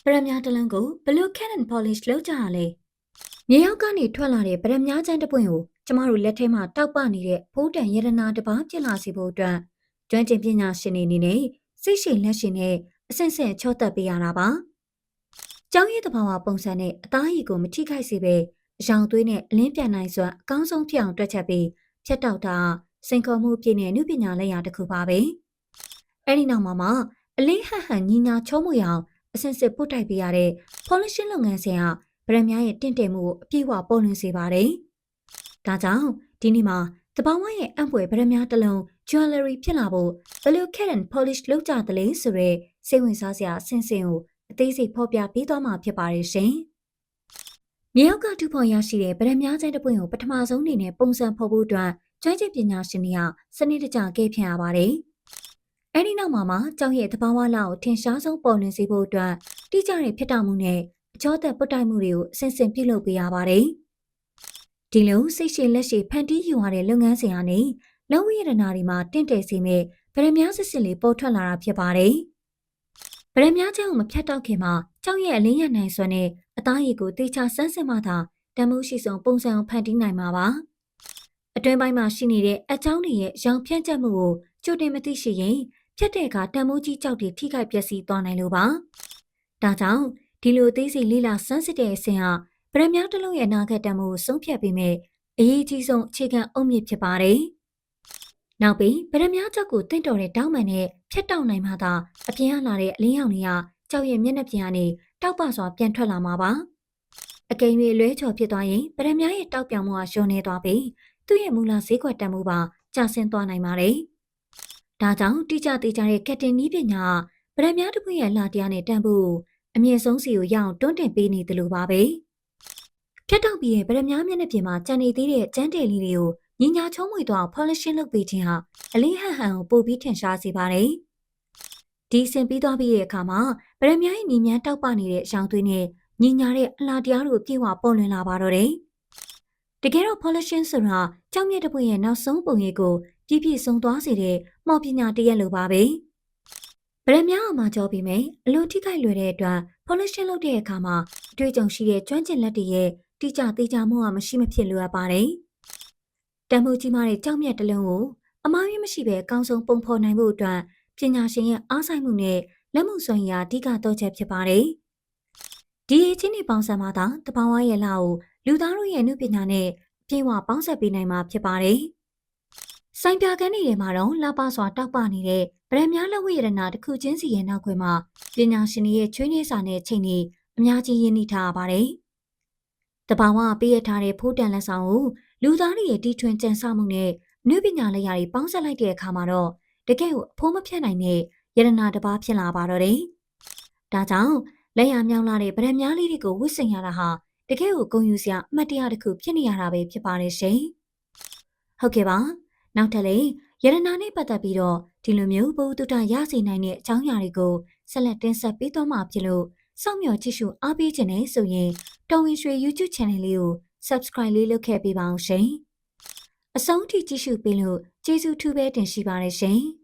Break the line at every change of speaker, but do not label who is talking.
ပရမများတစ်လုံးကိုဘလို့ Cat and Polish လောက်ကြရလဲမြေရောက်ကနေထွက်လာတဲ့ပရမများချမ်းတစ်ပွင့်ကိုကျမတို့လက်ထဲမှာတောက်ပနေတဲ့ဖိုးတန်ရတနာတစ်ပါးပြစ်လာစေဖို့အတွက်ကျွမ်းကျင်ပညာရှင်တွေအနေနဲ့စိတ်ရှိလက်ရှိနဲ့အဆင့်ဆင့်ချော့တက်ပေးရတာပါ။ကျောင်းရည်တဘာဝပုံစံနဲ့အသားရည်ကိုမထိခိုက်စေပဲအယောင်သွေးနဲ့အလင်းပြန်နိုင်စွာအကောင်းဆုံးဖြစ်အောင်တွက်ချက်ပြီးဖြတ်တောက်တာစိန်ခေါ်မှုပြည့်တဲ့နုပညာလက်ရာတစ်ခုပါပဲ။အဲဒီနောက်မှာအလေးဟန်ဟန်ညီညာချုံးမွေအောင်အဆင့်ဆင့်ပို့တိုက်ပေးရတဲ့ polishing လုပ်ငန်းစဉ်ကဗရမများရဲ့တင့်တယ်မှုကိုအပြည့်အဝပေါ်လွင်စေပါတယ်။ဒါကြောင့်ဒီနေ့မှာတပောင်းဝရဲ့အံ့ဖွယ်ဗရမများတစ်လုံး jewelry ဖြစ်လာဖို့ဘယ်လို cat and polish လုပ်ကြသလဲဆိုရဲစိတ်ဝင်စားစရာအဆင့်ဆင့်ကိုအသေးစိတ်ဖော်ပြပေးသွားမှာဖြစ်ပါတယ်ရှင်။မြေအောက်ကတူဖော်ရရှိတဲ့ဗရမများကျန်းတစ်ပွင့်ကိုပထမဆုံးအနေနဲ့ပုံစံဖော်ဖို့အတွက်ကျွမ်းကျင်ပညာရှင်တွေကစနစ်တကျကဲဖြန့်ရပါတယ်။အဲဒီနောက်မှာကျောင်းရဲ့တဘာဝလောက်ကိုထင်ရှားဆုံးပေါ်လွင်စေဖို့အတွက်တိကျတဲ့ဖြစ်တော်မှုနဲ့အကျော်သက်ပုတ်တိုက်မှုတွေကိုအစဉ်စဉ်ပြုလုပ်ပေးရပါတယ်။ဒီလိုစိတ်ရှိလက်ရှိဖန်တီးယူရတဲ့လုပ်ငန်းစဉ်ကနေလုံဝိရဒနာတွေမှာတင့်တယ်စေမဲ့ဗရမများစစ်စစ်လေးပေါ်ထွက်လာတာဖြစ်ပါတယ်။ဗရမများချောင်းမဖြတ်တော့ခင်မှာကျောင်းရဲ့အလင်းရနိုင်စွမ်းနဲ့အသားရည်ကိုတေချာဆန်းစစ်မှသာတန်မိုးရှိဆုံးပုံစံကိုဖန်တီးနိုင်မှာပါ။အတွင်းပိုင်းမှာရှိနေတဲ့အချောင်းတွေရဲ့ရောင်ဖြန့်ချက်မှုကိုကြိုတင်မသိရှိရင်ဖြတ်တဲ့အခါတန်မိုးကြီးကြောက်တွေထိခိုက်ပျက်စီးသွားနိုင်လို့ပါ။ဒါကြောင့်ဒီလိုသေးစိတ်လေးလာစမ်းစစ်တဲ့အဆင့်ဟာဗရမများတစ်လုံးရဲ့အနာဂတ်တန်မိုးကိုဆုံးဖြတ်ပေးမယ်အရေးကြီးဆုံးအခြေခံအုတ်မြစ်ဖြစ်ပါတယ်။နောက်ပြီးဗရမများကြောက်ကိုတင့်တော်တဲ့တောင်းပန်နဲ့ဖြတ်တောက်နိုင်မှသာအပြင်ကလာတဲ့အလင်းရောင်တွေကကြောက်ရဲ့မျက်နှာပြင်ကနေတောက်ပစွာပြန်ထွက်လာမှာပါ။အကယ်၍လွဲချော်ဖြစ်သွားရင်ဗရမများရဲ့တောက်ပြောင်မှုဟာလျော့နေသွားပြီးသူ့ရဲ့မူလဈေးကွက်တန်မှုပါကျဆင်းသွားနိုင်ပါတယ်။ဒါကြောင့်တိကျသေးကြတဲ့ကက်တင်နီးပညာဗရမများတစ်ပွင့်ရဲ့လှတရားနဲ့တန်ဖို့အမြင့်ဆုံးစီကိုရအောင်တွန်းတင်ပေးနေတယ်လို့ပါပဲ။ဖြတ်တောက်ပြီးရဲ့ဗရမများမျက်နှာပြင်မှာကျန်နေသေးတဲ့ကျန်းတယ်လေးတွေကိုညီညာချုံးမွေသွား polishing လုပ်ပေးခြင်းဟာအလေးဟန်ဟန်ကိုပိုပြီးထင်ရှားစေပါတယ်။ဒီဆင်ပြီးသွားပြီးတဲ့အခါမှာဗရမများရဲ့ညီမြန်းတောက်ပနေတဲ့ရောင်သွေးနဲ့ညီညာတဲ့အလားတရားတို့ပြေဝပေါ်လွင်လာပါတော့တယ်။တကယ်တော့ polishing ဆိုတာကြောင်မြတ်တစ်ပွင့်ရဲ့နောက်ဆုံးပုံရိပ်ကိုပြည့်ပြည့်စုံသွားစေတဲ့မော်ပညာတစ်ရက်လိုပါပဲ။ဗရမများအမှာကြောပြီးမယ်အလိုထိခိုက်လွယ်တဲ့အတွက် polishing လုပ်တဲ့အခါမှာအတွေ့အကြုံရှိတဲ့ကျွမ်းကျင်လက်တွေရဲ့တိကျသေးချာမှုကမရှိမဖြစ်လိုအပ်ပါတယ်။တန်ဖိုးကြီးမားတဲ့ကြောင်မြတ်တစ်လုံးကိုအမှားရမရှိပဲအကောင်းဆုံးပုံဖော်နိုင်ဖို့အတွက်ပညာရှင်ရဲ့အားဆိုင်မှုနဲ့လက်မှုစွမ်းရည်အဓိကတော့ချက်ဖြစ်ပါတယ်။ဒီအချင်းတွေပေါင်းစပ်မှသာတဘာဝရဲ့လာကိုလူသားတို့ရဲ့အမှုပညာနဲ့အပြည့်အဝပေါင်းစပ်ပေးနိုင်မှာဖြစ်ပါတယ်။စိုင်ပြကန်းတွေမှာတော့လှပစွာတောက်ပနေတဲ့ဗရမများလက်ဝိရဏတစ်ခုချင်းစီရဲ့နောက်ခွင်မှာပညာရှင်တွေရဲ့ချွေးနှဲစာနဲ့ချိန်တွေအများကြီးရင်းနှီးထားရပါတယ်။တဘာဝပေးရထားတဲ့ဖိုးတန်လက်ဆောင်ကိုလူသားတွေရဲ့တီထွင်ကြံစမှုနဲ့အမှုပညာလက်ရာတွေပေါင်းစပ်လိုက်တဲ့အခါမှာတော့တကယ့်ကိုအဖိုးမဖြတ်နိုင်တဲ့ရတနာတစ်ပါးဖြစ်လာပါတော့တယ်။ဒါကြောင့်လက်ရမြောင်းလာတဲ့ဗရမများလေးတွေကိုဝစ်ဆင်ရတာဟာတကယ့်ကိုဂုဏ်ယူစရာအမှတ်တရတစ်ခုဖြစ်နေရတာပဲဖြစ်ပါတယ်ရှင်။ဟုတ်ကဲ့ပါ။နောက်ထပ်လည်းရတနာနဲ့ပတ်သက်ပြီးတော့ဒီလိုမျိုးဘုသူတရစေနိုင်တဲ့အကြောင်းအရာတွေကိုဆက်လက်တင်ဆက်ပေးသွားမှာဖြစ်လို့စောင့်မျှော်ကြည့်ရှုအားပေးခြင်းနဲ့ဆိုရင်တော်ဝင်ရွှေ YouTube Channel လေးကို Subscribe လေးလုပ်ခဲ့ပေးပါအောင်ရှင်။အဆုံးထိကြည့်ရှုပေးလို့ကျေးဇူးထူးပဲတင်ရှိပါတယ်ရှင်။